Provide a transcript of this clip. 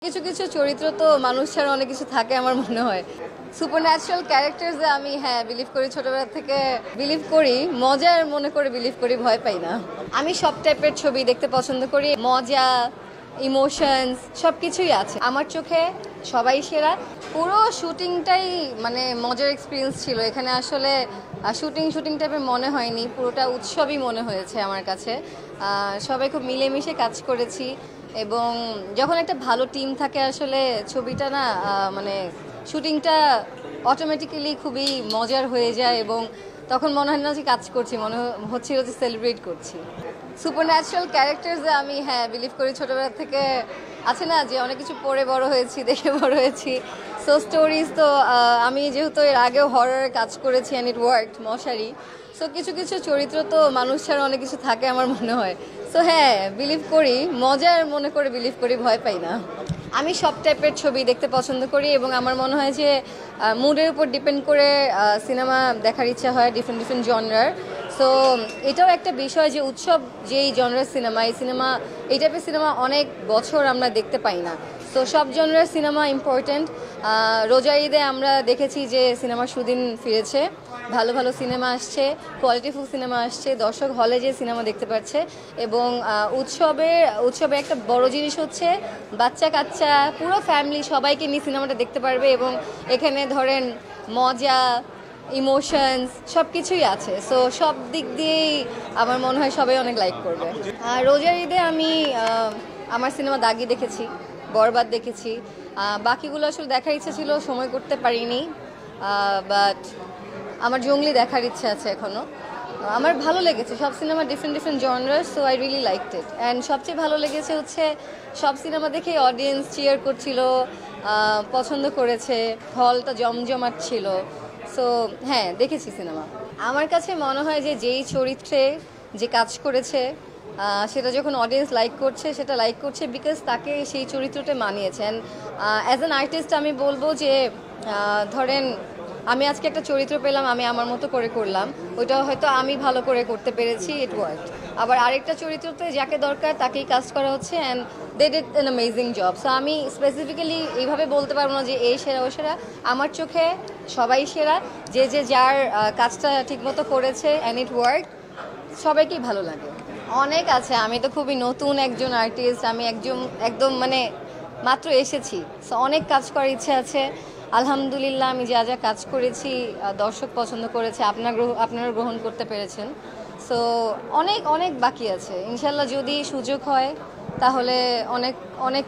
কিছু কিছু চরিত্র তো মানুষ ছাড়া অনেক কিছু থাকে আমার মনে হয়। সুপারন্যাচারাল ক্যারেক্টার্সে আমি বিলিভ করি, ছোটবেলা থেকে বিলিভ করি, মজার মনে করে বিলিভ করি, ভয় পাই না। আমি সব টাইপের ছবি দেখতে পছন্দ করি, মজা, ইমোশনস সব কিছুই আছে আমার চোখে। সবাই সেরা। পুরো শুটিংটাই মানে মজার এক্সপিরিয়েন্স ছিল। এখানে আসলে শুটিং শুটিং টাইপের মনে হয়নি, পুরোটা উৎসবই মনে হয়েছে আমার কাছে। সবাই খুব মিলেমিশে কাজ করেছি এবং যখন একটা ভালো টিম থাকে আসলে ছবিটা না মানে শুটিংটা অটোমেটিক্যালি খুবই মজার হয়ে যায় এবং তখন মনে হয় না যে কাজ করছি, মনে হচ্ছিল যে সেলিব্রেট করছি। সুপারন্যাচারাল ক্যারেক্টার্সে আমি বিলিভ করি, ছোটবেলা থেকে আছে না যে অনেক কিছু পড়ে বড় হয়েছি, দেখে বড় হয়েছি। সো স্টোরিজ তো আমি যেহেতু এর আগেও হররের কাজ করেছি অ্যান্ড ইট ওয়ার্কড, মশারি। সো কিছু কিছু চরিত্র তো মানুষ ছাড়া অনেক কিছু থাকে আমার মনে হয়। সো বিলিভ করি, মজার মনে করে বিলিভ করি, ভয় পাই না। আমি সব টাইপের ছবি দেখতে পছন্দ করি এবং আমার মনে হয় যে মুডের উপর ডিপেন্ড করে সিনেমা দেখার ইচ্ছা হয়, ডিফারেন্ট ডিফারেন্ট জনরার। সো এটাও একটা বিষয় যে উৎসব যেই জনরার সিনেমা, এই টাইপের সিনেমা অনেক বছর আমরা দেখতে পাই না। সো সব জনরার সিনেমা ইম্পর্ট্যান্ট। রোজা ঈদে আমরা দেখেছি যে সিনেমার সুদিন ফিরেছে, ভালো ভালো সিনেমা আসছে, কোয়ালিটিফুল সিনেমা আসছে, দর্শক হলে যে সিনেমা দেখতে পাচ্ছে। এবং উৎসবে একটা বড় জিনিস হচ্ছে বাচ্চা কাচ্চা পুরো ফ্যামিলি সবাইকে নিয়ে সিনেমাটা দেখতে পারবে এবং এখানে ধরেন মজা, ইমোশনস সব কিছুই আছে। সো সব দিক দিয়েই আমার মনে হয় সবাই অনেক লাইক করবে। আর রোজার ঈদে আমি আমার সিনেমা দাগি দেখেছি, বরবাদ দেখেছি। বাকিগুলো আসলে দেখার ইচ্ছা ছিল, সময় করতে পারিনি। বাট আমার জঙ্গলি দেখার ইচ্ছা আছে এখনও। আমার ভালো লেগেছে সব সিনেমা, ডিফারেন্ট ডিফারেন্ট জনরার। So I really liked it. And সবচেয়ে ভালো লেগেছে হচ্ছে সব সিনেমা দেখেই অডিয়েন্স চিয়ার করছিল, পছন্দ করেছে, হলটা জমজমাট ছিল। সো দেখেছি সিনেমা। আমার কাছে মনে হয় যে যেই চরিত্রে যে কাজ করেছে সেটা যখন অডিয়েন্স লাইক করছে, সেটা লাইক করছে বিকজ তাকে সেই চরিত্রটা মানিয়েছে। অ্যান্ড অ্যাজ অ্যান আর্টিস্ট আমি বলবো যে ধরেন আমি আজকে একটা চরিত্র পেলাম, আমি আমার মতো করে করলাম, ওইটা হয়তো আমি ভালো করে করতে পেরেছি, ইট ওয়ার্কড। আবার আরেকটা চরিত্রতে যাকে দরকার তাকেই কাস্ট করা হচ্ছে and they did an amazing job. So আমি স্পেসিফিক্যালি এইভাবে বলতে পারবো না যে এই সেরা ও সেরা। আমার চোখে সবাই সেরা, যে যে যার কাজটা ঠিকমতো করেছে অ্যান্ড ইট ওয়ার্ক, সবাইকেই ভালো লাগে। অনেক আছে, আমি তো খুবই নতুন একজন আর্টিস্ট, আমি একদম মানে মাত্র এসেছি। সো অনেক কাজ করার ইচ্ছে আছে। আলহামদুলিল্লাহ আমি যা যা কাজ করেছি দর্শক পছন্দ করেছে, আপনারা গ্রহণ করতে পেরেছেন। সো অনেক অনেক বাকি আছে। ইনশাল্লাহ যদি সুযোগ হয় তাহলে অনেক অনেক